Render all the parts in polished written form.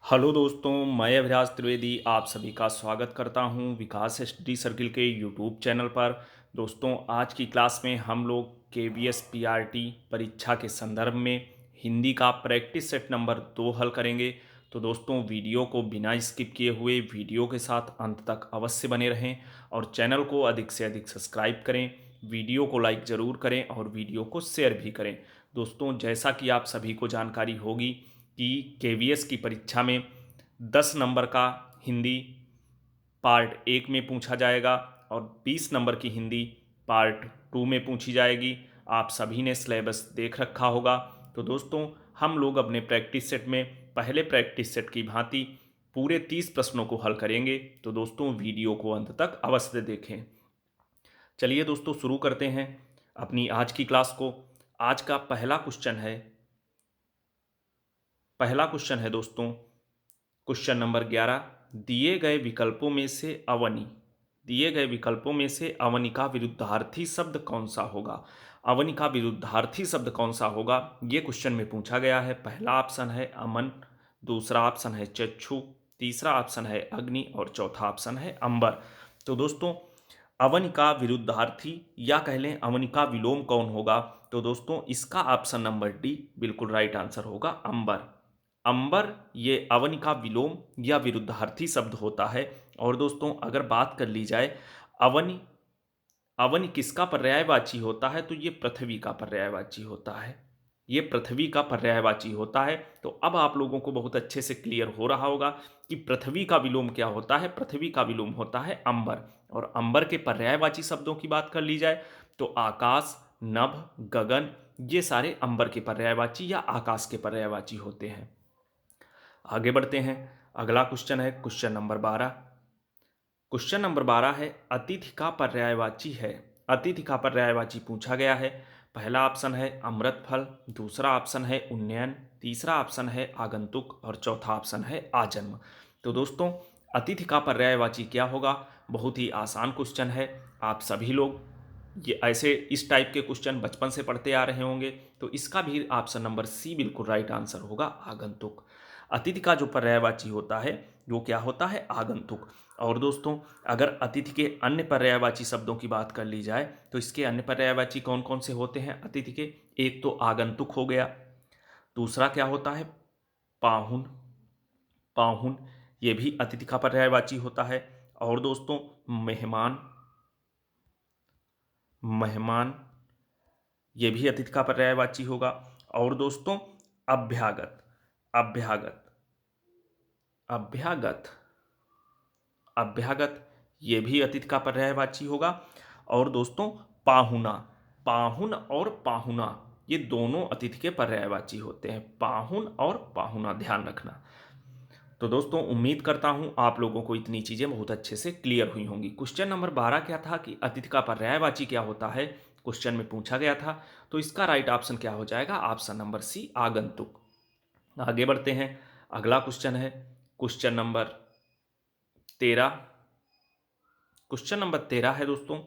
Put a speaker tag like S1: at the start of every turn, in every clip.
S1: Hello दोस्तों, मैं अभिराज त्रिवेदी आप सभी का स्वागत करता हूं विकास स्टडी सर्किल के यूट्यूब चैनल पर। दोस्तों, आज की क्लास में हम लोग केवीएस पीआरटी परीक्षा के संदर्भ में हिंदी का प्रैक्टिस सेट नंबर 2 हल करेंगे। तो दोस्तों, वीडियो को बिना स्किप किए हुए वीडियो के साथ अंत तक अवश्य बने रहें और चैनल को अधिक से अधिक सब्सक्राइब करें। वीडियो को लाइक ज़रूर करें और वीडियो को शेयर भी करें। दोस्तों, जैसा कि आप सभी को जानकारी होगी कि केवीएस की परीक्षा में 10 नंबर का हिंदी पार्ट 1 में पूछा जाएगा और 20 नंबर की हिंदी पार्ट 2 में पूछी जाएगी। आप सभी ने सिलेबस देख रखा होगा। तो दोस्तों, हम लोग अपने प्रैक्टिस सेट में पहले प्रैक्टिस सेट की भांति पूरे 30 प्रश्नों को हल करेंगे। तो दोस्तों, वीडियो को अंत तक अवश्य देखें। चलिए दोस्तों, शुरू करते हैं अपनी आज की क्लास को। आज का पहला क्वेश्चन है दोस्तों, क्वेश्चन नंबर 11। दिए गए विकल्पों में से अवनि का विरुद्धार्थी शब्द कौन सा होगा? अवनि का विरुद्धार्थी शब्द कौन सा होगा, ये क्वेश्चन में पूछा गया है। पहला ऑप्शन है अमन, दूसरा ऑप्शन है चक्षु, तीसरा ऑप्शन है अग्नि और चौथा ऑप्शन है अंबर। तो दोस्तों, अवनि का विरुद्धार्थी या कह लें अवनि का विलोम कौन होगा? तो दोस्तों, इसका ऑप्शन नंबर डी बिल्कुल राइट आंसर होगा, अंबर। अंबर ये अवनि का विलोम या विरुद्धार्थी शब्द होता है। और दोस्तों, अगर बात कर ली जाए अवनि अवनि किसका पर्यायवाची होता है, तो ये पृथ्वी का पर्यायवाची होता है। ये पृथ्वी का पर्यायवाची होता है। तो अब आप लोगों को बहुत अच्छे से क्लियर हो रहा होगा कि पृथ्वी का विलोम क्या होता है। पृथ्वी का विलोम होता है अंबर। और अंबर के पर्यायवाची शब्दों की बात कर ली जाए तो आकाश, नभ, गगन, ये सारे अंबर के पर्यायवाची या आकाश के पर्यायवाची होते हैं। आगे बढ़ते हैं। अगला क्वेश्चन है क्वेश्चन नंबर 12। क्वेश्चन नंबर 12 है अतिथि का पर्यायवाची है। अतिथि का पर्यायवाची पूछा गया है। पहला ऑप्शन है अमृत फल, दूसरा ऑप्शन है उन्नयन, तीसरा ऑप्शन है आगंतुक और चौथा ऑप्शन है आजन्म। तो दोस्तों, अतिथि का पर्यायवाची क्या होगा? बहुत ही आसान क्वेश्चन है। आप सभी लोग ये ऐसे इस टाइप के क्वेश्चन बचपन से पढ़ते आ रहे होंगे। तो इसका भी ऑप्शन नंबर सी बिल्कुल राइट आंसर होगा, आगंतुक। अतिथि का जो पर्यायवाची होता है वो क्या होता है? आगंतुक। और दोस्तों, अगर अतिथि के अन्य पर्यायवाची शब्दों की बात कर ली जाए तो इसके अन्य पर्यायवाची कौन कौन से होते हैं अतिथि के? एक तो आगंतुक हो गया, दूसरा क्या होता है? पाहुन। पाहुन ये भी अतिथि का पर्यायवाची होता है। और दोस्तों, मेहमान। मेहमान ये भी अतिथि का पर्यायवाची होगा। और दोस्तों, अभ्यागत। अभ्यागत अभ्यागत अभ्यागत ये भी अतिथि का पर्यायवाची होगा। और दोस्तों, पाहुना। पाहुन और पाहुना ये दोनों अतिथि के पर्यायवाची होते हैं। पाहुन और पाहुना, ध्यान रखना। तो दोस्तों, उम्मीद करता हूं आप लोगों को इतनी चीजें बहुत अच्छे से क्लियर हुई होंगी। क्वेश्चन नंबर 12 क्या था कि अतिथि का पर्यायवाची क्या होता है, क्वेश्चन में पूछा गया था। तो इसका राइट ऑप्शन क्या हो जाएगा? ऑप्शन नंबर सी, आगंतुक। आगे बढ़ते हैं। अगला क्वेश्चन है क्वेश्चन नंबर 13। क्वेश्चन नंबर 13 है दोस्तों,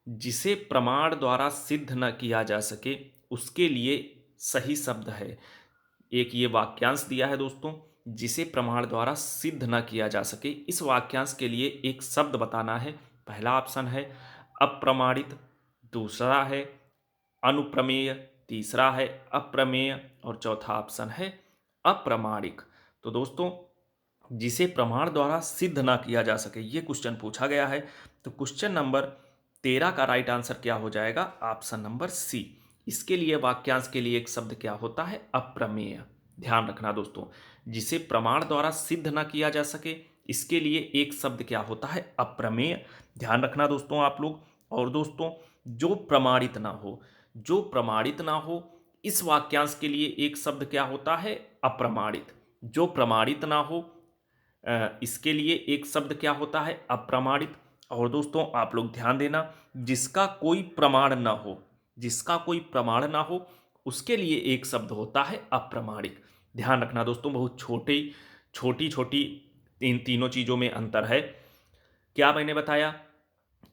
S1: जिसे प्रमाण द्वारा सिद्ध न किया जा सके उसके लिए सही शब्द है। एक ये वाक्यांश दिया है दोस्तों, जिसे प्रमाण द्वारा सिद्ध न किया जा सके। इस वाक्यांश के लिए एक शब्द बताना है। पहला ऑप्शन है अप्रमाणित, दूसरा है अनुप्रमेय, तीसरा है अप्रमेय और चौथा ऑप्शन है अप्रमाणिक। तो दोस्तों, जिसे प्रमाण द्वारा सिद्ध ना किया जा सके, ये क्वेश्चन पूछा गया है। तो क्वेश्चन नंबर 13 का राइट आंसर क्या हो जाएगा? Option number C. इसके लिए वाक्यांश के लिए एक शब्द क्या होता है? अप्रमेय। ध्यान रखना दोस्तों, जिसे प्रमाण द्वारा सिद्ध ना किया जा सके इसके लिए एक शब्द क्या होता है? अप्रमेय। ध्यान रखना दोस्तों आप लोग। और दोस्तों, जो प्रमाणित ना हो, जो प्रमाणित ना हो, इस वाक्यांश के लिए एक शब्द क्या होता है? अप्रमाणित। जो प्रमाणित ना हो इसके लिए एक शब्द क्या होता है? अप्रमाणित। और दोस्तों, आप लोग ध्यान देना, जिसका कोई प्रमाण ना हो, जिसका कोई प्रमाण ना हो उसके लिए एक शब्द होता है अप्रमाणिक। ध्यान रखना दोस्तों, बहुत छोटी छोटी इन तीनों चीजों में अंतर है। क्या मैंने बताया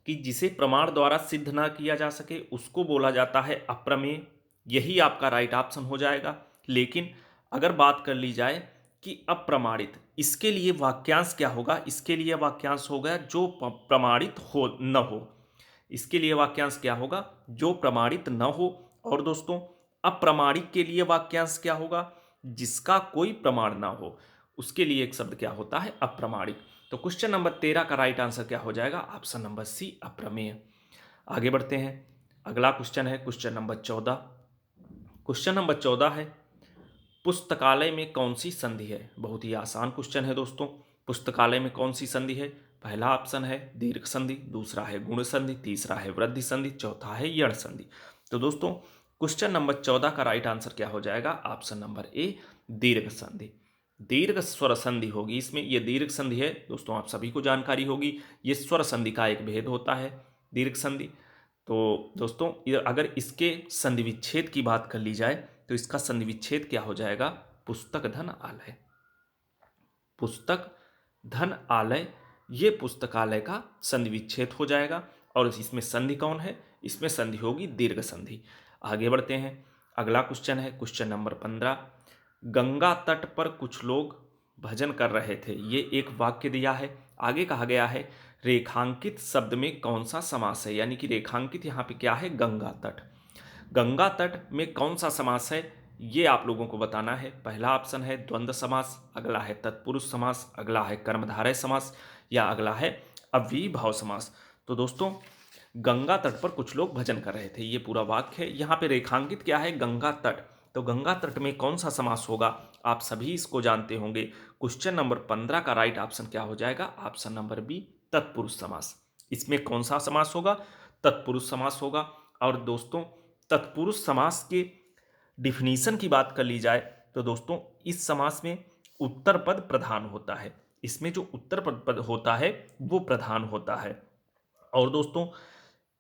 S1: कि जिसे प्रमाण द्वारा सिद्ध ना किया जा सके उसको बोला जाता है अप्रमेय। यही आपका राइट ऑप्शन हो जाएगा। लेकिन अगर बात कर ली जाए कि अप्रमाणित, इसके लिए वाक्यांश क्या होगा? इसके लिए वाक्यांश होगा जो प्रमाणित हो न हो। इसके लिए वाक्यांश क्या होगा? जो प्रमाणित न हो। और दोस्तों अप्रमाणिक के लिए वाक्यांश क्या होगा? जिसका कोई प्रमाण ना हो, उसके लिए एक शब्द क्या होता है? अप्रमाणिक। तो क्वेश्चन नंबर 13 का राइट आंसर क्या हो जाएगा? ऑप्शन नंबर सी, अप्रमेय। आगे बढ़ते हैं। अगला क्वेश्चन है क्वेश्चन नंबर 14। क्वेश्चन नंबर 14 है, पुस्तकालय में कौन सी संधि है? बहुत ही आसान क्वेश्चन है दोस्तों। पुस्तकालय में कौन सी संधि है? पहला ऑप्शन है दीर्घ संधि, दूसरा है गुण संधि, तीसरा है वृद्धि संधि, चौथा है यण संधि। तो दोस्तों क्वेश्चन नंबर 14 का राइट आंसर क्या हो जाएगा? ऑप्शन नंबर ए, दीर्घ संधि। दीर्घ स्वर संधि होगी इसमें। ये दीर्घ संधि है दोस्तों, आप सभी को जानकारी होगी। ये स्वर संधि का एक भेद होता है, दीर्घ संधि। तो दोस्तों अगर इसके संधि विच्छेद की बात कर ली जाए तो इसका संधि विच्छेद क्या हो जाएगा? पुस्तक धन आलय। पुस्तक धन आलय, ये पुस्तकालय का संधि विच्छेद हो जाएगा। और इसमें संधि कौन है? इसमें संधि होगी दीर्घ संधि। आगे बढ़ते हैं। अगला क्वेश्चन है क्वेश्चन नंबर 15। गंगा तट पर कुछ लोग भजन कर रहे थे, ये एक वाक्य दिया है। आगे कहा गया है रेखांकित शब्द में कौन सा समास है? यानी कि रेखांकित यहाँ पे क्या है? गंगा तट। गंगा तट में कौन सा समास है, ये आप लोगों को बताना है। पहला ऑप्शन है द्वंद्व समास, अगला है तत्पुरुष समास, अगला है कर्मधारय समास, या अगला है अव्ययीभाव समास। तो दोस्तों गंगा तट पर कुछ लोग भजन कर रहे थे, ये पूरा वाक्य है। यहाँ पे रेखांकित क्या है? गंगा तट। तो गंगा तट में कौन सा समास होगा? आप सभी इसको जानते होंगे। क्वेश्चन नंबर 15 का राइट ऑप्शन क्या हो जाएगा? ऑप्शन नंबर बी, तत्पुरुष समास। इसमें कौन सा समास होगा? तत्पुरुष समास होगा। और दोस्तों तत्पुरुष समास के डिफिनीशन की बात कर ली जाए तो दोस्तों इस समास में उत्तर पद प्रधान होता है। इसमें जो उत्तर पद होता है वो प्रधान होता है। और दोस्तों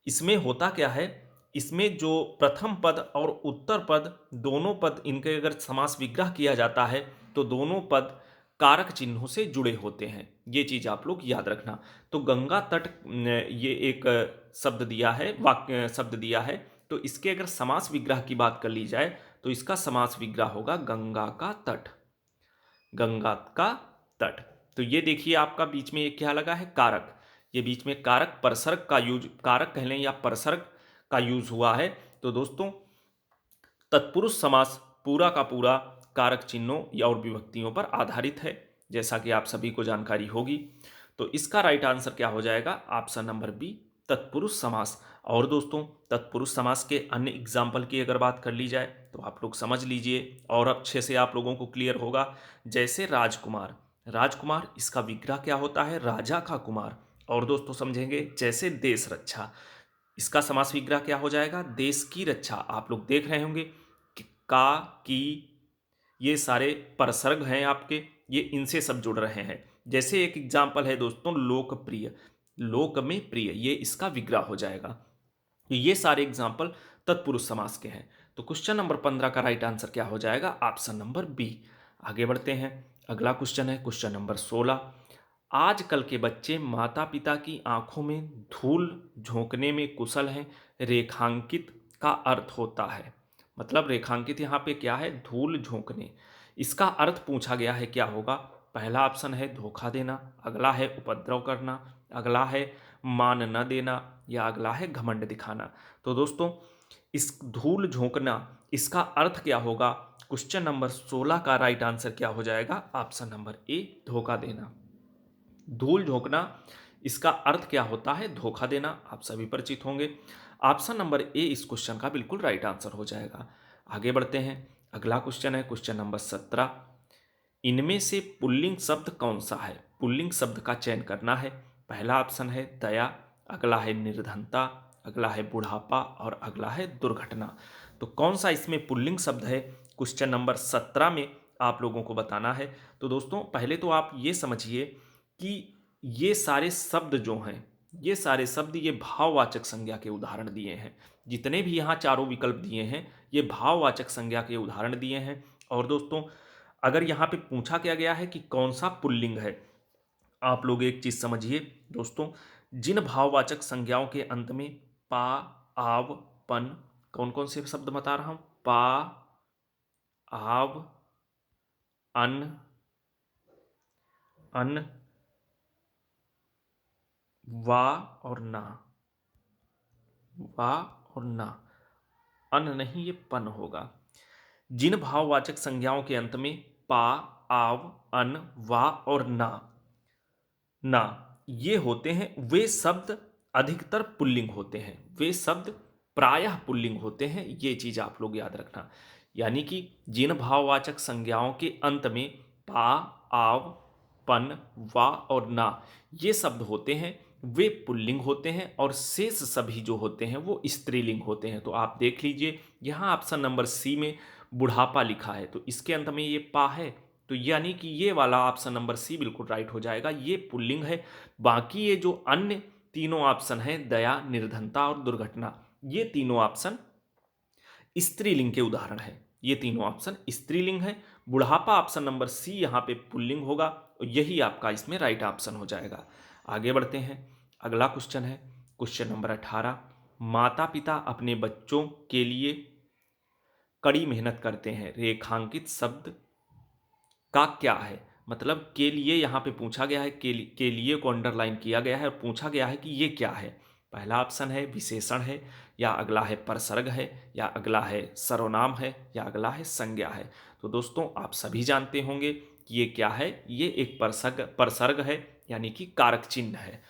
S1: इसमें होता क्या है? इसमें जो प्रथम पद और उत्तर पद, दोनों पद इनके अगर समास विग्रह किया जाता है तो दोनों पद कारक चिन्हों से जुड़े होते हैं। ये चीज आप लोग याद रखना। तो गंगा तट ये एक शब्द दिया है, वाक्य शब्द दिया है। तो इसके अगर समास विग्रह की बात कर ली जाए तो इसका समास विग्रह होगा गंगा का तट। गंगा का तट। तो ये देखिए आपका बीच में ये क्या लगा है? कारक। ये बीच में कारक परसर्ग का यूज, कारक कह लें या परसर्ग का यूज हुआ है। तो दोस्तों तत्पुरुष समास पूरा का पूरा कारक चिन्हों या और विभक्तियों पर आधारित है, जैसा कि आप सभी को जानकारी होगी। तो इसका राइट आंसर क्या हो जाएगा? ऑप्शन नंबर बी, तत्पुरुष समास। और दोस्तों तत्पुरुष समास के अन्य एग्जाम्पल की अगर बात कर ली जाए तो आप लोग समझ लीजिए और अच्छे से आप लोगों को क्लियर होगा। जैसे राजकुमार, राजकुमार इसका विग्रह क्या होता है? राजा का कुमार। और दोस्तों समझेंगे जैसे देश रक्षा, इसका समास विग्रह क्या हो जाएगा? देश की रक्षा। आप लोग देख रहे होंगे कि का, की, ये सारे परसर्ग हैं आपके, ये इनसे सब जुड़ रहे हैं। जैसे एक एग्जाम्पल है दोस्तों लोकप्रिय, लोक में प्रिय, ये इसका विग्रह हो जाएगा। तो ये सारे एग्जाम्पल तत्पुरुष समास के हैं। तो क्वेश्चन नंबर 15 का राइट आंसर क्या हो जाएगा? Option number B. आगे बढ़ते हैं। अगला क्वेश्चन है क्वेश्चन नंबर 16। आजकल के बच्चे माता पिता की आंखों में धूल झोंकने में कुशल हैं, रेखांकित का अर्थ होता है। मतलब रेखांकित यहाँ पे क्या है? धूल झोंकने। इसका अर्थ पूछा गया है, क्या होगा? पहला ऑप्शन है धोखा देना, अगला है उपद्रव करना, अगला है मान न देना, या अगला है घमंड दिखाना। तो दोस्तों इस धूल झोंकना, इसका अर्थ क्या होगा? क्वेश्चन नंबर 16 का राइट आंसर क्या हो जाएगा? ऑप्शन नंबर ए, धोखा देना। धूल झोंकना इसका अर्थ क्या होता है? धोखा देना। आप सभी परिचित होंगे। ऑप्शन नंबर ए इस क्वेश्चन का बिल्कुल राइट आंसर हो जाएगा। आगे बढ़ते हैं। अगला क्वेश्चन है क्वेश्चन नंबर 17। इनमें से पुल्लिंग शब्द कौन सा है? पुल्लिंग शब्द का चयन करना है। पहला ऑप्शन है दया, अगला है निर्धनता, अगला है बुढ़ापा और अगला है दुर्घटना। तो कौन सा इसमें पुल्लिंग शब्द है? क्वेश्चन नंबर 17 में आप लोगों को बताना है। तो दोस्तों पहले तो आप ये समझिए कि ये सारे शब्द जो हैं, ये सारे शब्द ये भाववाचक संज्ञा के उदाहरण दिए हैं। जितने भी यहाँ चारों विकल्प दिए हैं ये भाववाचक संज्ञा के उदाहरण दिए हैं। और दोस्तों अगर यहाँ पे पूछा क्या गया है कि कौन सा पुल्लिंग है, आप लोग एक चीज समझिए दोस्तों, जिन भाववाचक संज्ञाओं के अंत में पा, आव, पन, कौन कौन से शब्द बता रहा हूं? पा, आव, अन, अन, वा और ना, वा और ना, अन नहीं, ये पन होगा। जिन भाववाचक संज्ञाओं के अंत में पा, आव, अन, वा और ना ये होते हैं, वे शब्द अधिकतर पुल्लिंग होते हैं, वे शब्द प्रायः पुल्लिंग होते हैं। ये चीज आप लोग याद रखना। यानी कि जिन भाववाचक संज्ञाओं के अंत में पा, आव, पन, वा और ना ये शब्द होते हैं वे पुल्लिंग होते हैं, और शेष सभी जो होते हैं वो स्त्रीलिंग होते हैं। तो आप देख लीजिए यहाँ ऑप्शन नंबर सी में बुढ़ापा लिखा है, तो इसके अंत में ये पा है, तो यानी कि ये वाला ऑप्शन नंबर सी बिल्कुल राइट हो जाएगा, ये पुल्लिंग है। बाकी ये जो अन्य तीनों ऑप्शन हैं, दया, निर्धनता और दुर्घटना, ये तीनों ऑप्शन स्त्रीलिंग के उदाहरण है। ये तीनों ऑप्शन स्त्रीलिंग है। बुढ़ापा ऑप्शन नंबर सी यहाँ पे पुल्लिंग होगा, और यही आपका इसमें राइट ऑप्शन हो जाएगा। आगे बढ़ते हैं, अगला क्वेश्चन है क्वेश्चन नंबर 18। माता पिता अपने बच्चों के लिए कड़ी मेहनत करते हैं, रेखांकित शब्द का क्या है? मतलब के लिए यहाँ पे पूछा गया है, के लिए को अंडरलाइन किया गया है और पूछा गया है कि ये क्या है। पहला ऑप्शन है विशेषण है, या अगला है परसर्ग है, या अगला है सर्वनाम है, या अगला है संज्ञा है। तो दोस्तों आप सभी जानते होंगे कि ये क्या है, ये एक परसर्ग है, यानी कि कारक चिन्ह है।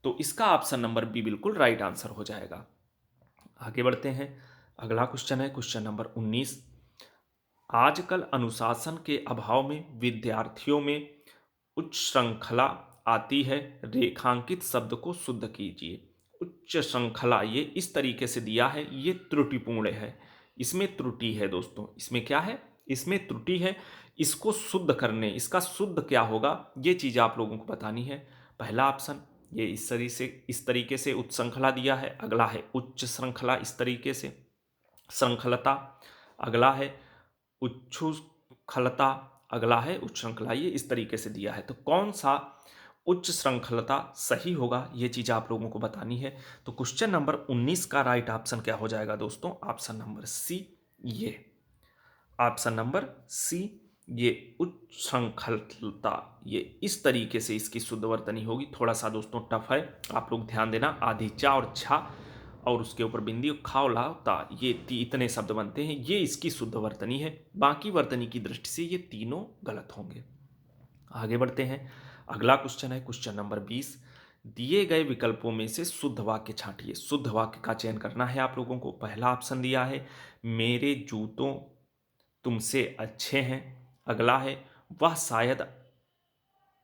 S1: तो इसका ऑप्शन नंबर बी बिल्कुल राइट आंसर हो जाएगा। आगे बढ़ते हैं, अगला क्वेश्चन है क्वेश्चन नंबर 19। आजकल अनुशासन के अभाव में विद्यार्थियों में उच्च श्रृंखला आती है, रेखांकित शब्द को शुद्ध कीजिए। उच्च श्रृंखला ये इस तरीके से दिया है, ये त्रुटिपूर्ण है, इसमें त्रुटि है दोस्तों, इसमें क्या है, इसमें त्रुटि है। इसको शुद्ध करने, इसका शुद्ध क्या होगा ये चीज आप लोगों को बतानी है। पहला ऑप्शन ये इस तरीके से उच्च श्रृंखला दिया है, अगला है उच्च श्रृंखला इस तरीके से श्रृंखलता, अगला है उच्छृंखलता, अगला है उच्छृंखला, ये इस तरीके से दिया है। तो कौन सा उच्च श्रृंखलता सही होगा ये चीज आप लोगों को बतानी है। तो क्वेश्चन नंबर 19 का राइट ऑप्शन क्या हो जाएगा दोस्तों? ऑप्शन नंबर सी, ये ऑप्शन नंबर सी, ये उच्च श्रृंखलता, ये इस तरीके से इसकी शुद्ध वर्तनी होगी। थोड़ा सा दोस्तों टफ है, आप लोग ध्यान देना। आधी चा और छा और उसके ऊपर बिंदी खाओ लाओ ता, ये इतने शब्द बनते हैं, ये इसकी शुद्ध वर्तनी है। बाकी वर्तनी की दृष्टि से ये तीनों गलत होंगे। आगे बढ़ते हैं, अगला क्वेश्चन है क्वेश्चन नंबर 20। दिए गए विकल्पों में से शुद्ध वाक्य छांटिए। शुद्ध वाक्य का चयन करना है आप लोगों को। पहला ऑप्शन दिया है मेरे जूतों तुमसे अच्छे हैं, अगला है वह शायद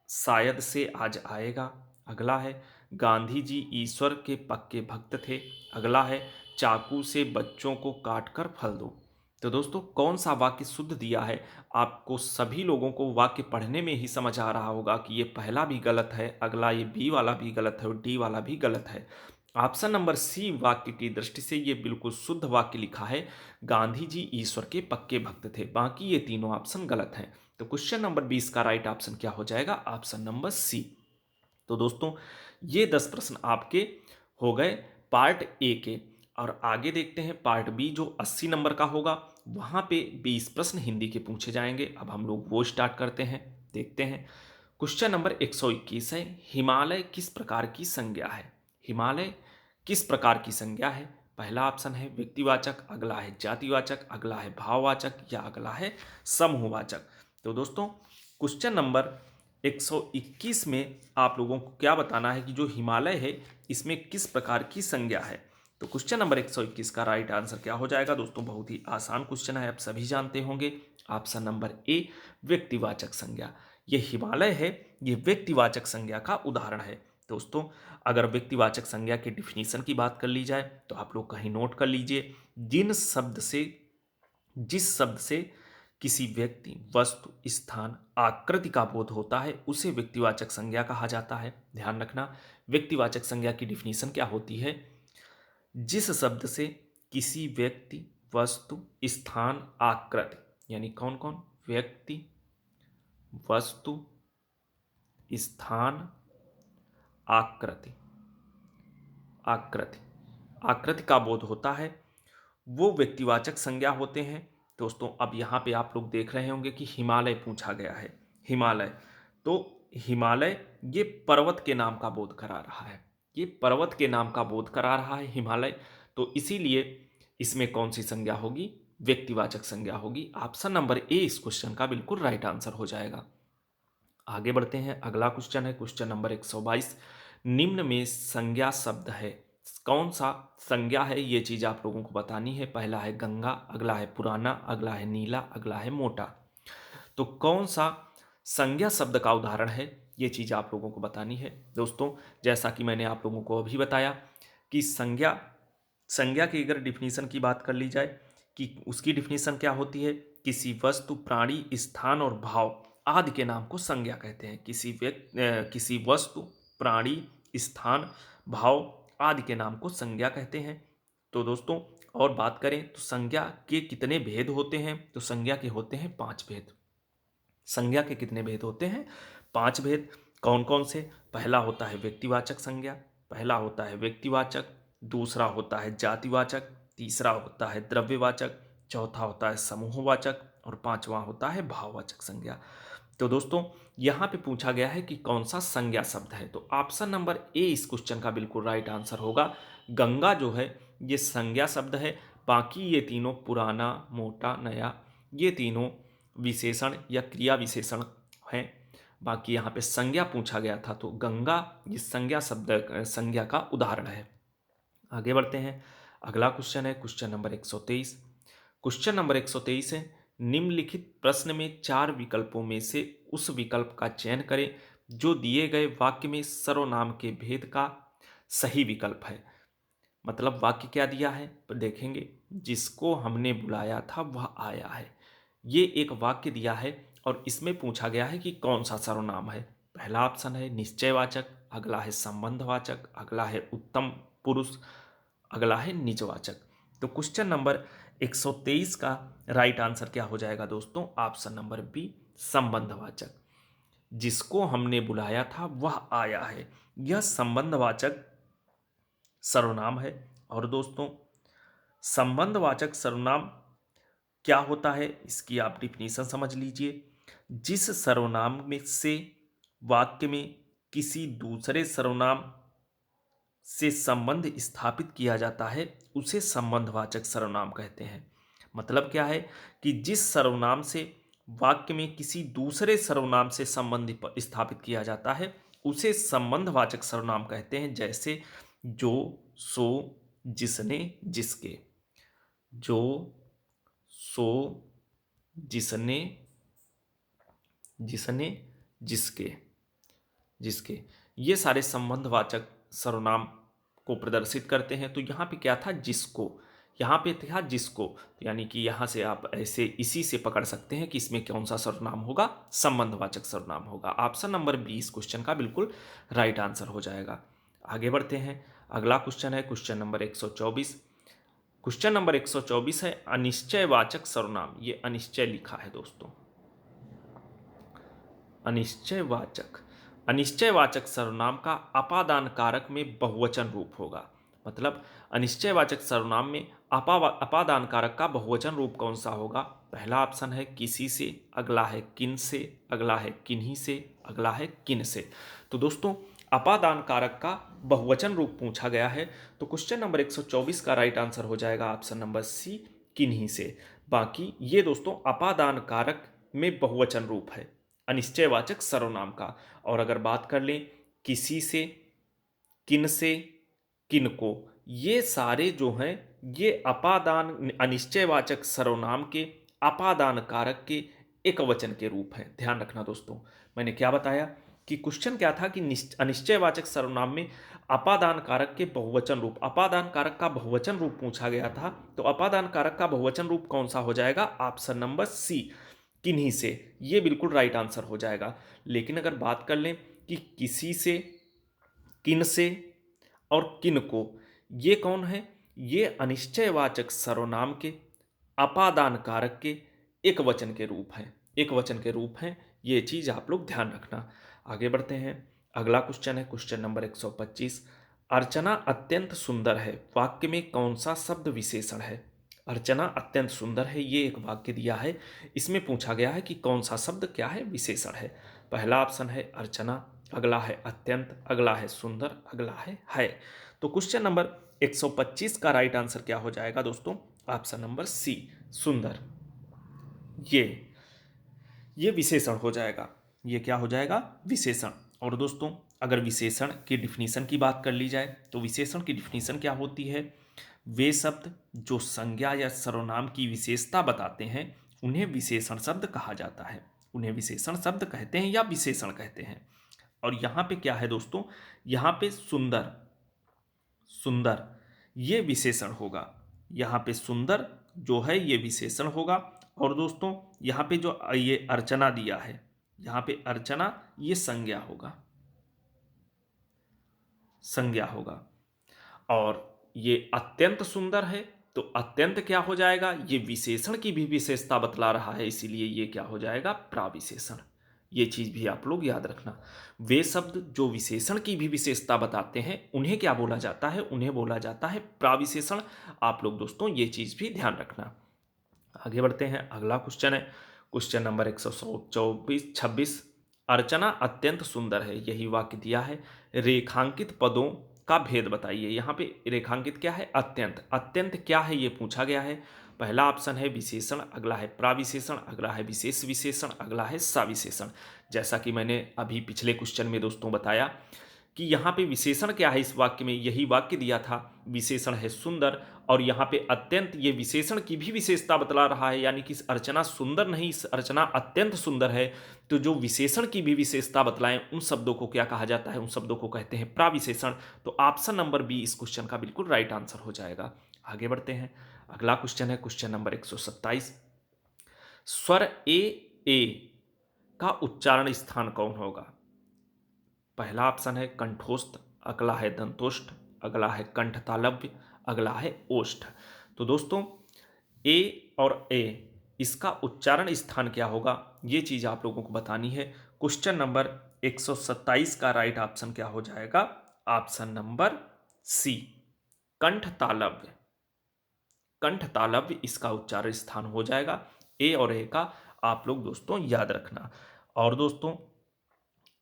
S1: शायद से आज आएगा, अगला है गांधी जी ईश्वर के पक्के भक्त थे, अगला है चाकू से बच्चों को काट कर फल दो। तो दोस्तों कौन सा वाक्य शुद्ध दिया है? आपको सभी लोगों को वाक्य पढ़ने में ही समझ आ रहा होगा कि ये पहला भी गलत है, अगला ये बी वाला भी गलत है और डी वाला भी गलत है। ऑप्शन नंबर सी वाक्य की दृष्टि से ये बिल्कुल शुद्ध वाक्य लिखा है, गांधी जी ईश्वर के पक्के भक्त थे। बाकी ये तीनों ऑप्शन गलत हैं। तो क्वेश्चन नंबर 20 का राइट ऑप्शन क्या हो जाएगा? Option number C. तो दोस्तों ये 10 प्रश्न आपके हो गए पार्ट ए के, और आगे देखते हैं पार्ट बी जो 80 नंबर का होगा, वहां पे 20 प्रश्न हिंदी के पूछे जाएंगे। अब हम लोग वो स्टार्ट करते हैं, देखते हैं। क्वेश्चन नंबर 121 है, हिमालय किस प्रकार की संज्ञा है? हिमालय किस प्रकार की संज्ञा है? पहला ऑप्शन है व्यक्तिवाचक, अगला है जातिवाचक, अगला है भाववाचक, या अगला है समूहवाचक। तो दोस्तों क्वेश्चन नंबर 121 में आप लोगों को क्या बताना है कि जो हिमालय है इसमें किस प्रकार की संज्ञा है। तो क्वेश्चन नंबर 121 का राइट आंसर क्या हो जाएगा दोस्तों? बहुत ही आसान क्वेश्चन है, आप सभी जानते होंगे। ऑप्शन नंबर ए, व्यक्तिवाचक संज्ञा। ये हिमालय है, ये व्यक्तिवाचक संज्ञा का उदाहरण है। दोस्तों अगर व्यक्तिवाचक संज्ञा के डिफिनीशन की बात कर ली जाए तो आप लोग कहीं नोट कर लीजिए, जिस शब्द से किसी व्यक्ति, वस्तु, स्थान, आकृति का बोध होता है उसे व्यक्तिवाचक संज्ञा कहा जाता है। ध्यान रखना, व्यक्तिवाचक संज्ञा की डिफिनीशन क्या होती है? जिस शब्द से किसी व्यक्ति, वस्तु, स्थान, आकृति, यानी कौन कौन? व्यक्ति, वस्तु, स्थान, आकृति, आकृति आकृति का बोध होता है, वो व्यक्तिवाचक संज्ञा होते हैं। दोस्तों अब यहाँ पे आप लोग देख रहे होंगे कि हिमालय पूछा गया है। हिमालय, तो हिमालय ये पर्वत के नाम का बोध करा रहा है, ये पर्वत के नाम का बोध करा रहा है हिमालय, तो इसीलिए इसमें कौन सी संज्ञा होगी, व्यक्तिवाचक संज्ञा होगी। ऑप्शन नंबर ए इस क्वेश्चन का बिल्कुल राइट आंसर हो जाएगा। आगे बढ़ते हैं, अगला क्वेश्चन है क्वेश्चन नंबर 122। निम्न में संज्ञा शब्द है, कौन सा संज्ञा है ये चीज आप लोगों को बतानी है। पहला है गंगा, अगला है पुराना, अगला है नीला, अगला है मोटा। तो कौन सा संज्ञा शब्द का उदाहरण है ये चीज आप लोगों को बतानी है। दोस्तों जैसा कि मैंने आप लोगों को अभी बताया कि संज्ञा संज्ञा की अगर डिफिनीशन की बात कर ली जाए कि उसकी डिफिनीशन क्या होती है, किसी वस्तु, प्राणी, स्थान और भाव आदि के नाम को संज्ञा कहते हैं। किसी वस्तु, प्राणी, स्थान, भाव आदि के नाम को संज्ञा कहते हैं। तो दोस्तों और बात करें तो संज्ञा के कितने भेद होते हैं, तो संज्ञा के होते हैं 5 भेद। संज्ञा के कितने भेद होते हैं, 5 भेद। कौन कौन से, पहला होता है व्यक्तिवाचक संज्ञा, पहला होता है व्यक्तिवाचक, दूसरा होता है जातिवाचक, तीसरा होता है द्रव्यवाचक, चौथा होता है समूहवाचक और पांचवा होता है भाववाचक संज्ञा। तो दोस्तों यहाँ पे पूछा गया है कि कौन सा संज्ञा शब्द है, तो ऑप्शन नंबर ए इस क्वेश्चन का बिल्कुल राइट आंसर होगा। गंगा जो है ये संज्ञा शब्द है, बाकी ये तीनों पुराना, मोटा, नया, ये तीनों विशेषण या क्रिया विशेषण हैं। बाकी यहाँ पे संज्ञा पूछा गया था, तो गंगा ये संज्ञा शब्द संज्ञा का उदाहरण है। आगे बढ़ते हैं, अगला क्वेश्चन है क्वेश्चन नंबर 123। क्वेश्चन नंबर 123 है, निम्नलिखित प्रश्न में 4 विकल्पों में से उस विकल्प का चयन करें जो दिए गए वाक्य में सर्वनाम के भेद का सही विकल्प है। मतलब वाक्य क्या दिया है तो देखेंगे, जिसको हमने बुलाया था वह आया है, ये एक वाक्य दिया है और इसमें पूछा गया है कि कौन सा सर्वनाम है। पहला ऑप्शन है निश्चयवाचक, अगला है संबंधवाचक, अगला है उत्तम पुरुष, अगला है निजवाचक। तो क्वेश्चन नंबर 123 का राइट आंसर क्या हो जाएगा दोस्तों, ऑप्शन नंबर बी संबंधवाचक। जिसको हमने बुलाया था वह आया है, यह संबंधवाचक सर्वनाम है। और दोस्तों संबंधवाचक सर्वनाम क्या होता है इसकी आप डिफिनीशन समझ लीजिए। जिस सर्वनाम में से वाक्य में किसी दूसरे सर्वनाम से संबंध स्थापित किया जाता है उसे संबंधवाचक सर्वनाम कहते हैं। मतलब क्या है कि जिस सर्वनाम से वाक्य में किसी दूसरे सर्वनाम से संबंध स्थापित किया जाता है उसे संबंधवाचक सर्वनाम कहते हैं। जैसे जो, सो, जिसने, जिसके। जो, सो, जिसने, जिसने, जिसके, जिसके, ये सारे संबंधवाचक सर्वनाम को प्रदर्शित करते हैं। तो यहाँ पे क्या था, जिसको, यहाँ पे था जिसको, यानी कि यहाँ से आप ऐसे इसी से पकड़ सकते हैं कि इसमें कौन सा सर्वनाम होगा, संबंधवाचक सर्वनाम होगा। ऑप्शन नंबर 20 क्वेश्चन का बिल्कुल राइट आंसर हो जाएगा। आगे बढ़ते हैं, अगला क्वेश्चन है क्वेश्चन नंबर 124। क्वेश्चन नंबर 124 है अनिश्चयवाचक सर्वनाम। ये अनिश्चय लिखा है दोस्तों, अनिश्चयवाचक सर्वनाम का अपादान कारक में बहुवचन रूप होगा। मतलब अनिश्चयवाचक सर्वनाम में अपादान कारक का बहुवचन रूप कौन सा होगा। पहला ऑप्शन है किसी से, अगला है किन से, अगला है किन्हीं से, अगला है किन से। तो दोस्तों अपादान कारक का बहुवचन रूप पूछा गया है, तो क्वेश्चन नंबर 124 का राइट आंसर हो जाएगा ऑप्शन नंबर सी किन्हीं से। बाकी ये दोस्तों अपादान कारक में बहुवचन रूप है अनिश्चयवाचक सर्वनाम का। और अगर बात कर लें किसी से, किन से, किन को, ये सारे जो हैं ये अपादान अनिश्चयवाचक सर्वनाम के अपादान कारक के एक वचन के रूप हैं। ध्यान रखना दोस्तों, मैंने क्या बताया कि क्वेश्चन क्या था कि अनिश्चयवाचक सर्वनाम में अपादान कारक के बहुवचन रूप, अपादान कारक का बहुवचन रूप पूछा गया था। तो अपादान कारक का बहुवचन रूप कौन सा हो जाएगा, ऑप्शन नंबर सी किन्हीं से, ये बिल्कुल राइट आंसर हो जाएगा। लेकिन अगर बात कर लें कि किसी से, किन से और किन को, ये कौन है, ये अनिश्चयवाचक सर्वनाम के अपादान कारक के एक वचन के रूप हैं, एक वचन के रूप हैं। ये चीज आप लोग ध्यान रखना। आगे बढ़ते हैं, अगला क्वेश्चन है क्वेश्चन नंबर 125। अर्चना अत्यंत सुंदर है, वाक्य में कौन सा शब्द विशेषण है। अर्चना अत्यंत सुंदर है, ये एक वाक्य दिया है, इसमें पूछा गया है कि कौन सा शब्द क्या है, विशेषण है। पहला ऑप्शन है अर्चना, अगला है अत्यंत, अगला है सुंदर, अगला है। तो क्वेश्चन नंबर 125 का राइट आंसर क्या हो जाएगा दोस्तों? ऑप्शन नंबर सी, सुंदर। ये विशेषण हो जाएगा। ये क्या हो जाएगा? विशेषण। और दोस्तों अगर विशेषण की डिफिनीशन की बात कर ली जाए तो विशेषण की डिफिनीशन क्या होती है? वे शब्द जो संज्ञा या सर्वनाम की विशेषता बताते हैं उन्हें विशेषण शब्द कहा जाता है। उन्हें विशेषण शब्द कहते हैं या विशेषण कहते हैं। और यहाँ पे क्या है दोस्तों? यहाँ पे सुंदर, सुंदर ये विशेषण होगा। यहाँ पे सुंदर जो है ये विशेषण होगा। और दोस्तों यहाँ पे जो ये अर्चना दिया है, यहाँ पे अर्चना ये संज्ञा होगा, संज्ञा होगा। और ये अत्यंत सुंदर है तो अत्यंत क्या हो जाएगा? ये विशेषण की भी विशेषता बतला रहा है, इसीलिए ये क्या हो जाएगा? प्राविशेषण। ये चीज भी आप लोग याद रखना। वे शब्द जो विशेषण की भी विशेषता बताते हैं उन्हें क्या बोला जाता है? उन्हें बोला जाता है प्राविशेषण। आप लोग दोस्तों ये चीज भी ध्यान रखना। आगे बढ़ते हैं, अगला क्वेश्चन है क्वेश्चन नंबर 126। अर्चना अत्यंत सुंदर है, यही वाक्य दिया है। रेखांकित पदों का भेद बताइए। यहाँ पे रेखांकित क्या है? अत्यंत। अत्यंत क्या है ये पूछा गया है। पहला ऑप्शन है विशेषण, अगला है प्राविशेषण, अगला है विशेष विशेषण, अगला है सविशेषण। जैसा कि मैंने अभी पिछले क्वेश्चन में दोस्तों बताया कि यहाँ पे विशेषण क्या है, इस वाक्य में यही वाक्य दिया था, विशेषण है सुंदर। और यहाँ पे अत्यंत ये विशेषण की भी विशेषता बतला रहा है, यानी कि अर्चना सुंदर नहीं, इस अर्चना अत्यंत सुंदर है। तो जो विशेषण की भी विशेषता बतलाएं उन शब्दों को क्या कहा जाता है? उन शब्दों को कहते हैं प्राविशेषण। तो ऑप्शन नंबर बी इस क्वेश्चन का बिल्कुल राइट आंसर हो जाएगा। आगे बढ़ते हैं, अगला क्वेश्चन है क्वेश्चन नंबर 127। स्वर ए का उच्चारण स्थान कौन होगा? पहला ऑप्शन है कंठोस्थ, अगला है दंतोष्ठ, अगला है कंठ तालव्य, अगला है ओष्ठ। तो दोस्तों ए और ए इसका उच्चारण स्थान क्या होगा ये चीज आप लोगों को बतानी है। क्वेश्चन नंबर 127 का राइट ऑप्शन क्या हो जाएगा? ऑप्शन नंबर सी, कंठ तालव्य। कंठ तालव्य इसका उच्चारण स्थान हो जाएगा। ए और ए का आप लोग दोस्तों याद रखना। और दोस्तों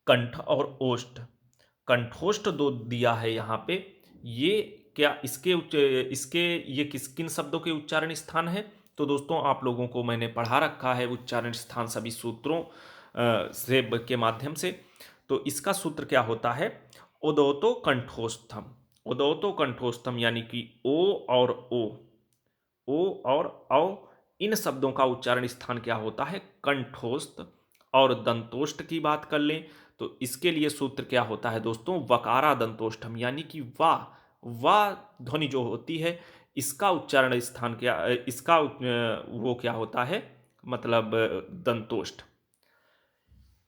S1: कंठ और ओष्ठ, कंठोष्ठ दो दिया है यहाँ पे, ये क्या इसके ये किन शब्दों के उच्चारण स्थान है? तो दोस्तों आप लोगों को मैंने पढ़ा रखा है उच्चारण स्थान सभी सूत्रों से के माध्यम से। तो इसका सूत्र क्या होता है? उदोतो कंठोस्थम। उदोतो कंठोस्थम यानी कि ओ और औ इन शब्दों का उच्चारण स्थान क्या होता है? कंठोस्थ। और दंतोष्ठ की बात कर लें तो इसके लिए सूत्र क्या होता है दोस्तों? वकारा दंतोष्ठम, यानी कि वाह ध्वनि जो होती है इसका उच्चारण स्थान क्या, इसका वो क्या होता है, मतलब दंतोष्ठ।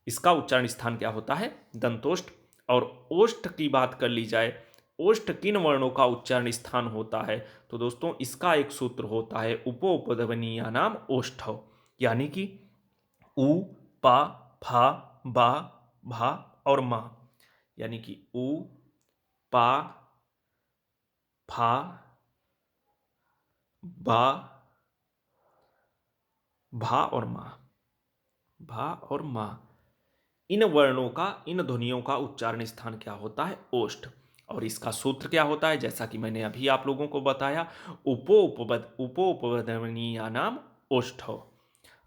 S1: इसका उच्चारण स्थान क्या होता है? दंतोष्ठ। और ओष्ठ की बात कर ली जाए, ओष्ठ किन वर्णों का उच्चारण स्थान होता है? तो दोस्तों इसका एक सूत्र होता है उपोपध्वनीया नाम ओष्ठ, यानी कि उ, पा, फा, बा, भा और मा। यानी कि उ, पा, फा, बा, भा और मा, भा और मा, इन वर्णों का, इन ध्वनियों का उच्चारण स्थान क्या होता है? ओष्ठ। और इसका सूत्र क्या होता है? जैसा कि मैंने अभी आप लोगों को बताया, उपोपध्वनीया नाम ओष्ठ।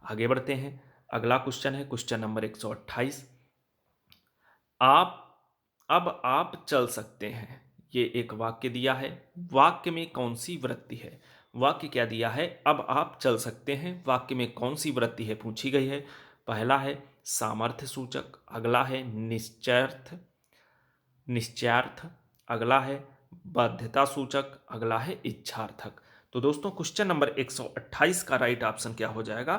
S1: आगे बढ़ते हैं, अगला क्वेश्चन है क्वेश्चन नंबर 128। आप चल सकते हैं, ये एक वाक्य दिया है। वाक्य में कौन सी वृत्ति है? वाक्य क्या दिया है? अब आप चल सकते हैं, वाक्य में कौन सी वृत्ति है पूछी गई है। पहला है सामर्थ्य सूचक, अगला है निश्चयार्थ, अगला है बाध्यता सूचक, अगला है इच्छार्थक। तो दोस्तों क्वेश्चन नंबर 128 का राइट ऑप्शन क्या हो जाएगा?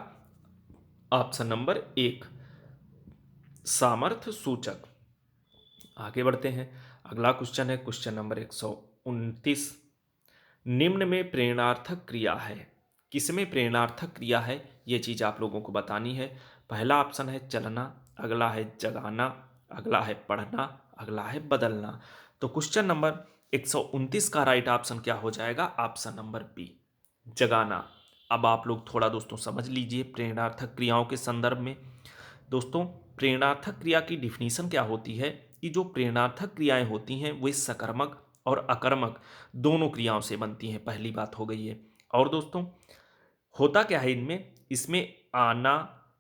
S1: ऑप्शन नंबर 1, सामर्थ्य सूचक। आगे बढ़ते हैं, अगला क्वेश्चन है क्वेश्चन नंबर 129। निम्न में प्रेरणार्थक क्रिया है, किसमें प्रेरणार्थक क्रिया है ये चीज आप लोगों को बतानी है। पहला ऑप्शन है चलना, अगला है जगाना, अगला है पढ़ना, अगला है बदलना। तो क्वेश्चन नंबर 129 का राइट ऑप्शन क्या हो जाएगा? ऑप्शन नंबर बी, जगाना। अब आप लोग थोड़ा दोस्तों समझ लीजिए प्रेरणार्थक क्रियाओं के संदर्भ में। दोस्तों प्रेरणार्थक क्रिया की डिफिनीशन क्या होती है कि जो प्रेरणार्थक क्रियाएं होती हैं वे सकर्मक और अकर्मक दोनों क्रियाओं से बनती हैं। पहली बात हो गई है। और दोस्तों होता क्या है इनमें, इसमें आना,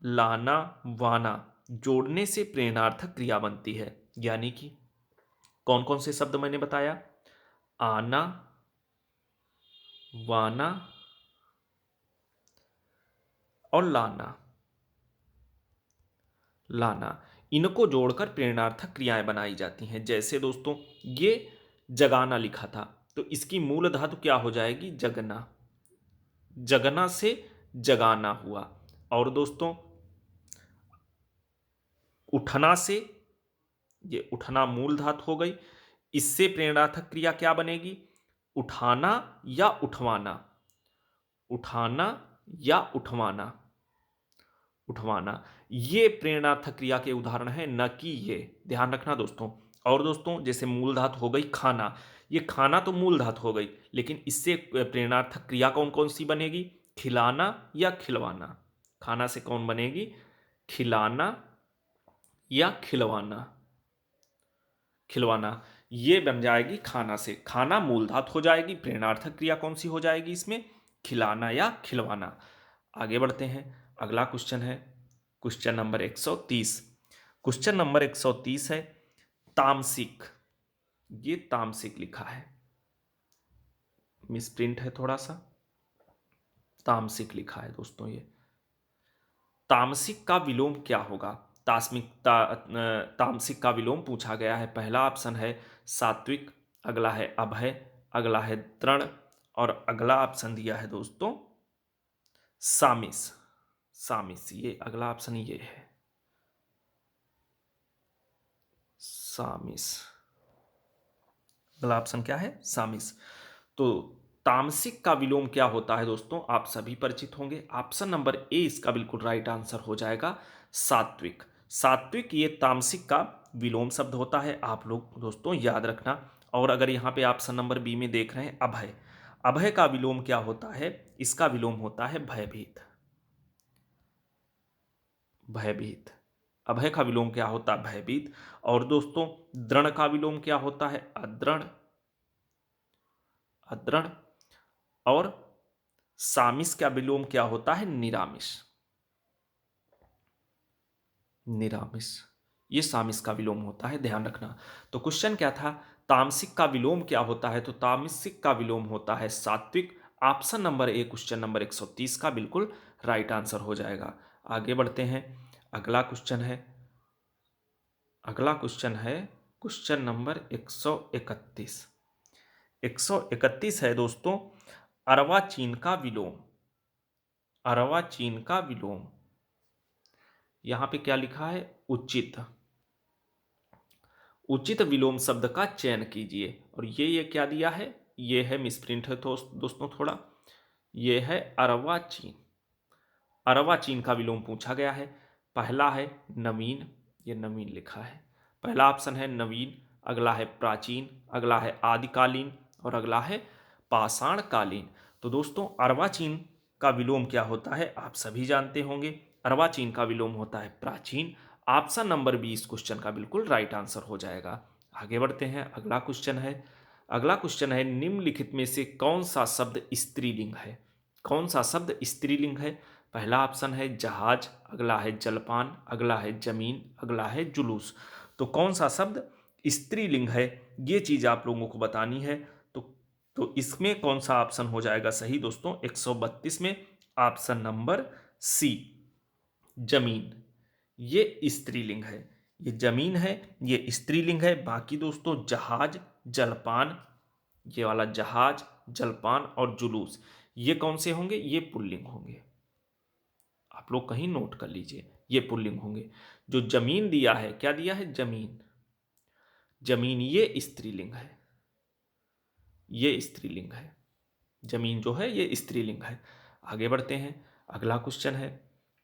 S1: लाना, वाना जोड़ने से प्रेरणार्थक क्रिया बनती है। यानी कि कौन कौन से शब्द मैंने बताया? आना, वाना और लाना। लाना, इनको जोड़कर प्रेरणार्थक क्रियाएं बनाई जाती हैं। जैसे दोस्तों ये जगाना लिखा था, तो इसकी मूल धातु क्या हो जाएगी? जगना। जगना से जगाना हुआ। और दोस्तों उठना से, ये उठना मूल धातु हो गई, इससे प्रेरणार्थक क्रिया क्या बनेगी? उठाना या उठवाना। उठाना या उठवाना। उठवाना, ये प्रेरणार्थक क्रिया के उदाहरण है, न कि ये। ध्यान रखना दोस्तों। और दोस्तों जैसे मूल धातु हो गई खाना, ये खाना तो मूल धातु हो गई, लेकिन इससे प्रेरणार्थक क्रिया कौन कौन सी बनेगी? खिलाना या खिलवाना। खाना से कौन बनेगी? खिलाना या खिलवाना। खिलवाना, ये बन जाएगी खाना से। खाना मूल धातु हो जाएगी, प्रेरणार्थक क्रिया कौन सी हो जाएगी इसमें? खिलाना या खिलवाना। आगे बढ़ते हैं। अगला क्वेश्चन है क्वेश्चन नंबर 130। क्वेश्चन नंबर 130 है तामसिक। ये तामसिक लिखा है, मिसप्रिंट है थोड़ा सा, तामसिक लिखा है दोस्तों। ये तामसिक का विलोम क्या होगा? तामसिक का विलोम पूछा गया है। पहला ऑप्शन है सात्विक, अगला है अभय, अगला है तृण, और अगला ऑप्शन दिया है दोस्तों सामिस। सामिस, ये अगला ऑप्शन ये है, सामिस। अगला ऑप्शन क्या है? सामिस। तो तामसिक का विलोम क्या होता है दोस्तों? आप सभी परिचित होंगे। ऑप्शन नंबर ए इसका बिल्कुल राइट आंसर हो जाएगा, सात्विक। सात्विक ये तामसिक का विलोम शब्द होता है, आप लोग दोस्तों याद रखना। और अगर यहाँ पे ऑप्शन नंबर बी में देख रहे हैं अभय, अभय का विलोम क्या होता है? इसका विलोम होता है भयभीत। भयभीत, अभय का विलोम क्या होता है? भयभीत। और दोस्तों दृढ़ का विलोम क्या होता है? अदृढ़। अदृढ़। और सामिस का विलोम क्या होता है? निरामिष। निरामिष, ये सामिस का विलोम होता है, ध्यान रखना। तो क्वेश्चन क्या था? तामसिक का विलोम क्या होता है? तो तामसिक का विलोम होता है सात्विक। Option number A question number 130 का बिल्कुल राइट आंसर हो जाएगा। आगे बढ़ते हैं। अगला क्वेश्चन है, अगला क्वेश्चन है क्वेश्चन नंबर 131। 131 है दोस्तों अर्वाचीन का विलोम। अर्वाचीन का विलोम, यहां पे क्या लिखा है? उचित। उचित विलोम शब्द का चयन कीजिए। और ये क्या दिया है? ये है मिसप्रिंट है तो दोस्तों थोड़ा, ये है अर्वाचीन। अर्वाचीन का विलोम पूछा गया है। पहला है नवीन, ये नवीन लिखा है। पहला ऑप्शन है नवीन, अगला है प्राचीन, अगला है आदिकालीन, और अगला है पाषाण कालीन। तो दोस्तों अर्वाचीन का विलोम क्या होता है? आप सभी जानते होंगे। अर्वाचीन का विलोम होता है प्राचीन। ऑप्शन नंबर 20 क्वेश्चन का बिल्कुल राइट आंसर हो जाएगा। आगे बढ़ते हैं। अगला क्वेश्चन है, अगला क्वेश्चन है निम्नलिखित में से कौन सा शब्द स्त्रीलिंग है? कौन सा शब्द स्त्रीलिंग है? पहला ऑप्शन है जहाज, अगला है जलपान, अगला है जमीन, अगला है जुलूस। तो कौन सा शब्द स्त्रीलिंग है, ये चीज आप लोगों को बतानी है। तो इसमें कौन सा ऑप्शन हो जाएगा सही दोस्तों? 132 में ऑप्शन नंबर सी, जमीन। ये स्त्रीलिंग है, ये जमीन है, ये स्त्रीलिंग है। बाकी दोस्तों जहाज, जलपान, ये वाला जहाज, जलपान और जुलूस, ये कौन से होंगे? ये पुल्लिंग होंगे। आप लोग कहीं नोट कर लीजिए, ये पुल्लिंग होंगे। जो जमीन दिया है, क्या दिया है? जमीन। जमीन ये स्त्रीलिंग है, ये स्त्रीलिंग है। जमीन जो है ये स्त्रीलिंग है। आगे बढ़ते हैं। अगला क्वेश्चन है,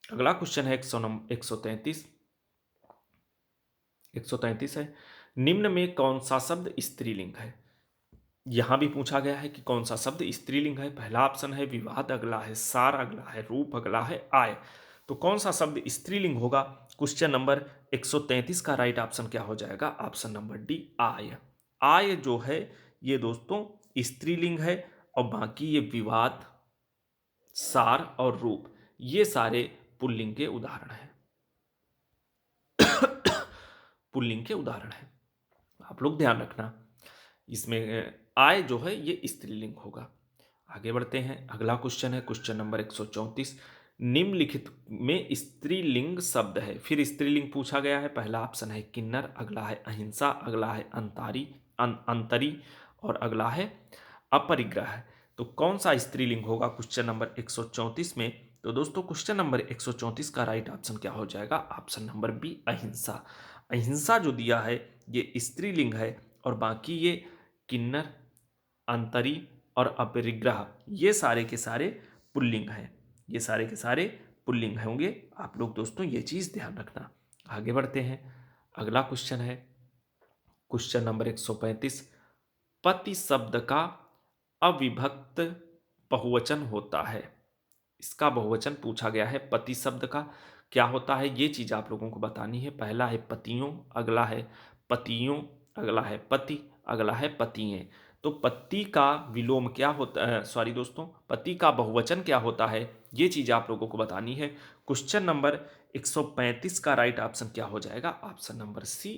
S1: अगला क्वेश्चन है 133। 133 है निम्न में कौन सा शब्द स्त्रीलिंग है? यहां भी पूछा गया है कि कौन सा शब्द स्त्रीलिंग है। पहला ऑप्शन है विवाद, अगला है सार, अगला है रूप, अगला है आय। तो कौन सा शब्द स्त्रीलिंग होगा? क्वेश्चन नंबर 133 का राइट ऑप्शन क्या हो जाएगा? ऑप्शन नंबर डी, आय। आय जो है ये दोस्तों स्त्रीलिंग है, और बाकी ये विवाद, सार और रूप ये सारे पुल्लिंग के उदाहरण हैं। पुल्लिंग के उदाहरण हैं, आप लोग ध्यान रखना। इसमें आय जो है ये स्त्रीलिंग होगा। आगे बढ़ते हैं, अगला क्वेश्चन है क्वेश्चन नंबर 134। निम्नलिखित में स्त्रीलिंग शब्द है, फिर स्त्रीलिंग पूछा गया है। पहला ऑप्शन है किन्नर, अगला है अहिंसा, अगला है अंतरी, और अगला है अपरिग्रह। तो कौन सा स्त्रीलिंग होगा क्वेश्चन नंबर 134 में? तो दोस्तों क्वेश्चन नंबर 134 का राइट ऑप्शन क्या हो जाएगा? ऑप्शन नंबर बी, अहिंसा। अहिंसा जो दिया है ये स्त्रीलिंग है, और बाकी ये किन्नर, अंतरी और अपरिग्रह ये सारे के सारे पुल्लिंग हैं। ये सारे के सारे पुल्लिंग होंगे। आप लोग दोस्तों ये चीज ध्यान रखना। आगे बढ़ते हैं, अगला क्वेश्चन है क्वेश्चन नंबर 135। पति शब्द का अविभक्त बहुवचन होता है। इसका बहुवचन पूछा गया है। पति शब्द का क्या होता है ये चीज आप लोगों को बतानी है। पहला है पतियों, अगला है पतियों, अगला है पति, अगला है पतियें। तो पति का विलोम क्या होता है, सॉरी दोस्तों, पति का बहुवचन क्या होता है ये चीज आप लोगों को बतानी है। क्वेश्चन नंबर 135 का राइट ऑप्शन क्या हो जाएगा? ऑप्शन नंबर सी,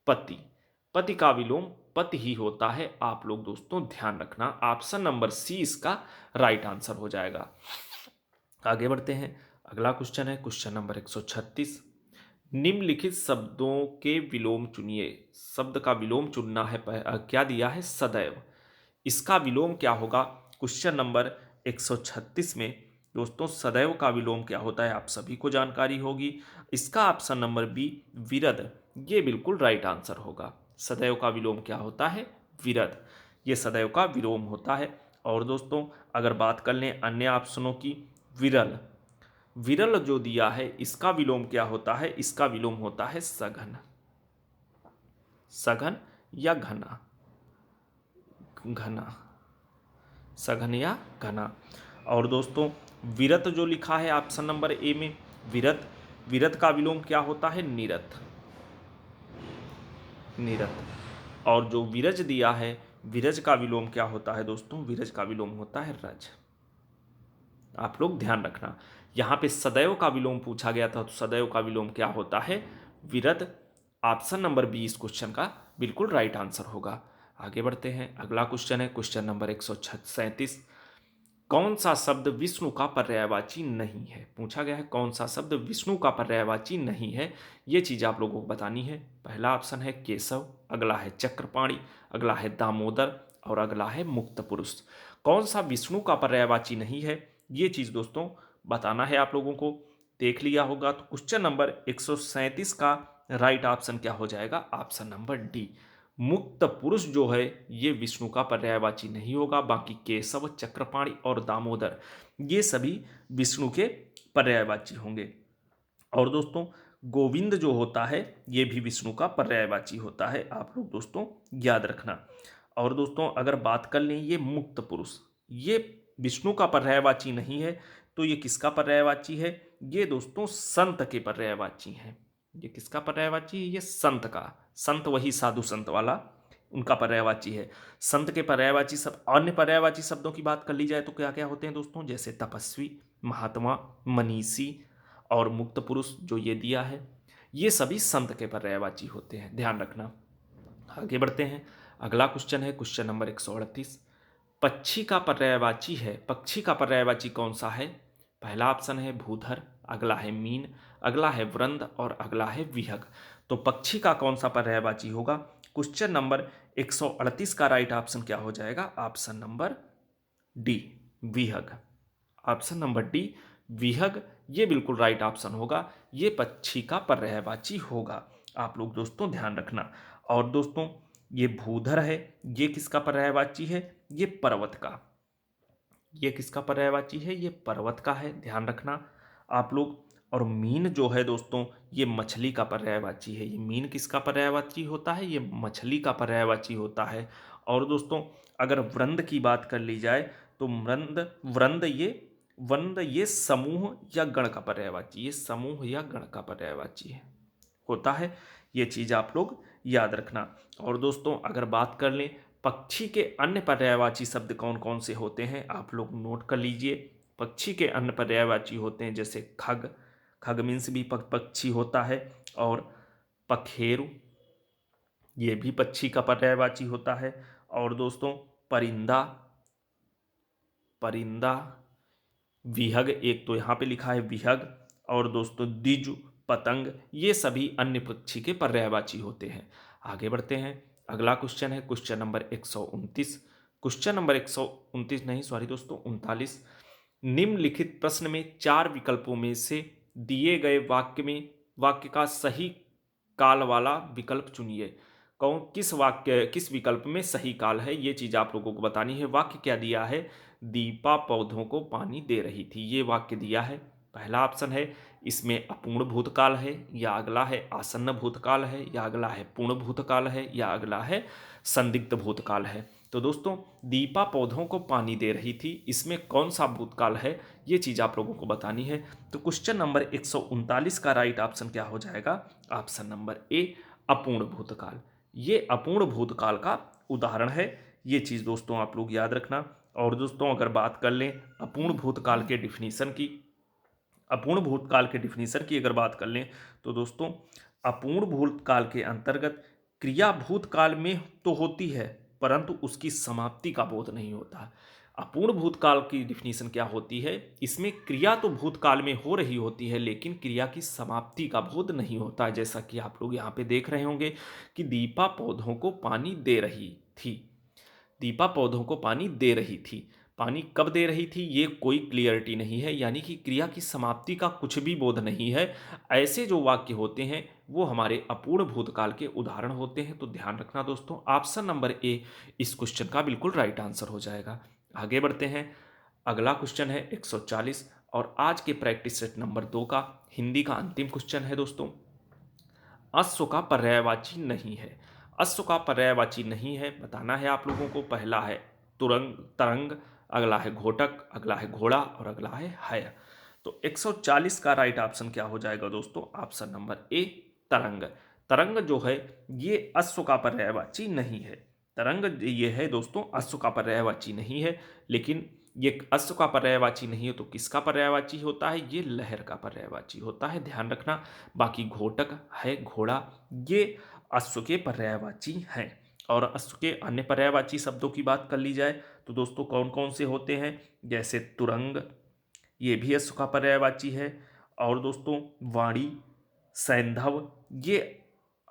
S1: पति। पति का विलोम पति ही होता है। आप लोग दोस्तों ध्यान रखना, ऑप्शन नंबर सी इसका राइट आंसर हो जाएगा। आगे बढ़ते हैं, अगला क्वेश्चन है क्वेश्चन नंबर 136। निम्नलिखित शब्दों के विलोम चुनिए। शब्द का विलोम चुनना है। क्या दिया है? सदैव। इसका विलोम क्या होगा? क्वेश्चन नंबर 136 में दोस्तों सदैव का विलोम क्या होता है आप सभी को जानकारी होगी। इसका ऑप्शन नंबर बी, विरद, ये बिल्कुल राइट आंसर होगा। सदैव का विलोम क्या होता है? विरद। ये सदैव का विलोम होता है। और दोस्तों अगर बात कर लें अन्य ऑप्शनों की, विरल, विरल जो दिया है इसका विलोम क्या होता है? इसका विलोम होता है सघन। सघन या घना, घना, सघन या घना। और दोस्तों विरत जो लिखा है ऑप्शन नंबर ए में, विरत, विरत का विलोम क्या होता है? निरत, निरत। और जो विरज दिया है, विरज का विलोम क्या होता है दोस्तों? विरज का विलोम होता है रज। आप लोग ध्यान रखना, यहां पे सदैव का विलोम पूछा गया था, तो सदैव का विलोम क्या होता है? विरद। ऑप्शन नंबर बी इस क्वेश्चन का बिल्कुल राइट आंसर होगा। आगे बढ़ते हैं, अगला क्वेश्चन है क्वेश्चन नंबर 137। कौन सा शब्द विष्णु का पर्यायवाची नहीं है? पूछा गया है कौन सा शब्द विष्णु का पर्यायवाची नहीं है, ये चीज आप लोगों को बतानी है। पहला ऑप्शन है केशव, अगला है चक्रपाणि, अगला है दामोदर, और अगला है मुक्त पुरुष। कौन सा विष्णु का पर्यायवाची नहीं है ये चीज दोस्तों बताना है आप लोगों को। देख लिया होगा तो क्वेश्चन नंबर 137 का राइट ऑप्शन क्या हो जाएगा? ऑप्शन नंबर डी, मुक्त पुरुष जो है ये विष्णु का पर्यायवाची नहीं होगा। बाकी केशव, चक्रपाणि और दामोदर ये सभी विष्णु के पर्यायवाची होंगे। और दोस्तों गोविंद जो होता है ये भी विष्णु का पर्यायवाची होता है, आप लोग दोस्तों याद रखना। और दोस्तों अगर बात कर लें ये मुक्त पुरुष, ये विष्णु का पर्यायवाची नहीं है, तो ये किसका पर्यायवाची है? ये दोस्तों संत के पर्यायवाची है। ये किसका पर्यायवाची है? ये संत का। संत वही साधु संत वाला, उनका पर्यायवाची है। संत के पर्यायवाची सब, अन्य पर्यायवाची शब्दों की बात कर ली जाए तो क्या क्या होते हैं दोस्तों? जैसे तपस्वी, महात्मा, मनीषी और मुक्त पुरुष जो ये दिया है, ये सभी संत के पर्यायवाची होते हैं, ध्यान रखना। आगे बढ़ते हैं, अगला क्वेश्चन है क्वेश्चन नंबर 138। पक्षी का पर्यायवाची है, पक्षी का पर्यायवाची कौन सा है? पहला ऑप्शन है भूधर, अगला है मीन, अगला है वृंद और अगला है विहग। तो पक्षी का कौन सा पर्यायवाची होगा? क्वेश्चन नंबर 138 का राइट ऑप्शन क्या हो जाएगा? ऑप्शन नंबर डी, विहग। ऑप्शन नंबर डी, विहग, ये बिल्कुल राइट ऑप्शन होगा। ये पक्षी का पर्यायवाची होगा, आप लोग दोस्तों ध्यान रखना। और दोस्तों ये भूधर है, ये किसका पर्यायवाची है? ये पर्वत का। ये किसका पर्यायवाची है? ये पर्वत का है, ध्यान रखना आप लोग। और मीन जो है दोस्तों ये मछली का पर्यायवाची है। ये मीन किसका पर्यायवाची होता है? ये मछली का पर्यायवाची होता है। और दोस्तों अगर वृंद की बात कर ली जाए तो वृंद, वृंद ये वृंद ये समूह या गण का पर्यायवाची, ये समूह या गण का पर्यायवाची है होता है। ये चीज़ आप लोग याद रखना। और दोस्तों अगर बात कर लें पक्षी के अन्य पर्यायवाची शब्द कौन कौन से होते हैं, आप लोग नोट कर लीजिए। पक्षी के अन्य पर्यायवाची होते हैं जैसे खग, खग मीन्स भी पक्षी होता है, और पखेरु, ये भी पक्षी का पर्यायवाची होता है। और दोस्तों परिंदा, परिंदा, विहग, एक तो यहाँ पे लिखा है विहग, और दोस्तों द्विज, पतंग, ये सभी अन्य पक्षी के पर्यायवाची होते हैं। आगे बढ़ते हैं। अगला क्वेश्चन है क्वेश्चन नंबर 129। क्वेश्चन नंबर 129 नहीं, सॉरी दोस्तों, 39। निम्नलिखित प्रश्न में 4 विकल्पों में से दिए गए वाक्य का सही काल वाला विकल्प चुनिए। कौन किस विकल्प में सही काल है, ये चीज आप लोगों को बतानी है। वाक्य क्या दिया है, दीपा पौधों को पानी दे रही थी, ये वाक्य दिया है। पहला ऑप्शन है इसमें अपूर्ण भूतकाल है, या अगला है आसन्न भूतकाल है, या अगला है पूर्ण भूतकाल है, या अगला है संदिग्ध भूतकाल है। तो दोस्तों दीपा पौधों को पानी दे रही थी, इसमें कौन सा भूतकाल है, ये चीज आप लोगों को बतानी है। तो क्वेश्चन नंबर 139 का राइट ऑप्शन क्या हो जाएगा, ऑप्शन नंबर ए, अपूर्ण भूतकाल। ये अपूर्ण भूतकाल का उदाहरण है, ये चीज दोस्तों आप लोग याद रखना। और दोस्तों अगर बात कर लें अपूर्ण भूतकाल के डिफिनीशन की, अपूर्ण भूतकाल के डिफिनीशन की अगर बात कर लें तो दोस्तों अपूर्ण भूतकाल के अंतर्गत क्रिया भूतकाल में तो होती है परंतु उसकी समाप्ति का बोध नहीं होता। अपूर्ण भूतकाल की डिफिनीशन क्या होती है, इसमें क्रिया तो भूतकाल में हो रही होती है लेकिन क्रिया की समाप्ति का बोध नहीं होता। जैसा कि आप लोग यहाँ पे देख रहे होंगे कि दीपा पौधों को पानी दे रही थी, दीपा पौधों को पानी दे रही थी, पानी कब दे रही थी ये कोई क्लियरिटी नहीं है, यानी कि क्रिया की समाप्ति का कुछ भी बोध नहीं है। ऐसे जो वाक्य होते हैं वो हमारे अपूर्ण भूतकाल के उदाहरण होते हैं। तो ध्यान रखना दोस्तों, ऑप्शन नंबर ए इस क्वेश्चन का बिल्कुल राइट आंसर हो जाएगा। आगे बढ़ते हैं। अगला क्वेश्चन है 140 और आज के प्रैक्टिस सेट नंबर 2 का हिंदी का अंतिम क्वेश्चन है दोस्तों। अश्व का पर्यायवाची नहीं है, अश्व का पर्यायवाची नहीं है बताना है आप लोगों को। पहला है तुरंग तरंग, अगला है घोटक, अगला है घोड़ा और अगला है। तो 140 का राइट ऑप्शन क्या हो जाएगा दोस्तों, ऑप्शन नंबर ए, तरंग। तरंग जो है ये अश्व का पर्यायवाची नहीं है, तरंग ये है दोस्तों अश्व का पर्यायवाची नहीं है। लेकिन ये अश्व का पर्यायवाची नहीं है तो किसका पर्यायवाची होता है, ये लहर का पर्यायवाची होता है, ध्यान रखना। बाकी घोटक है, घोड़ा, ये अश्व के पर्यायवाची हैं। और अश्व के अन्य पर्यायवाची शब्दों की बात कर ली जाए तो दोस्तों कौन कौन से होते हैं, जैसे तुरंग, ये भी अश्व का पर्यायवाची है। और दोस्तों वाणी, सैंधव, ये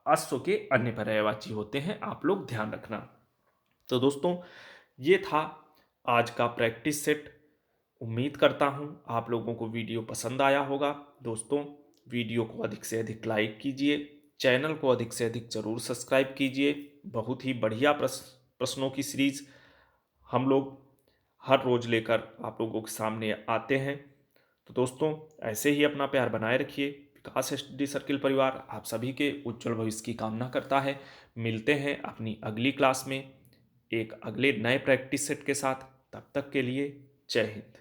S1: अश्व के अन्य पर्यायवाची होते हैं, आप लोग ध्यान रखना। तो दोस्तों ये था आज का प्रैक्टिस सेट। उम्मीद करता हूँ आप लोगों को वीडियो पसंद आया होगा। दोस्तों वीडियो को अधिक से अधिक लाइक कीजिए, चैनल को अधिक से अधिक जरूर सब्सक्राइब कीजिए। बहुत ही बढ़िया प्रश्नों की सीरीज हम लोग हर रोज लेकर आप लोगों के सामने आते हैं। तो दोस्तों ऐसे ही अपना प्यार बनाए रखिए। विकास स्टडी सर्किल परिवार आप सभी के उज्जवल भविष्य की कामना करता है। मिलते हैं अपनी अगली क्लास में एक अगले नए प्रैक्टिस सेट के साथ। तब तक के लिए जय हिंद।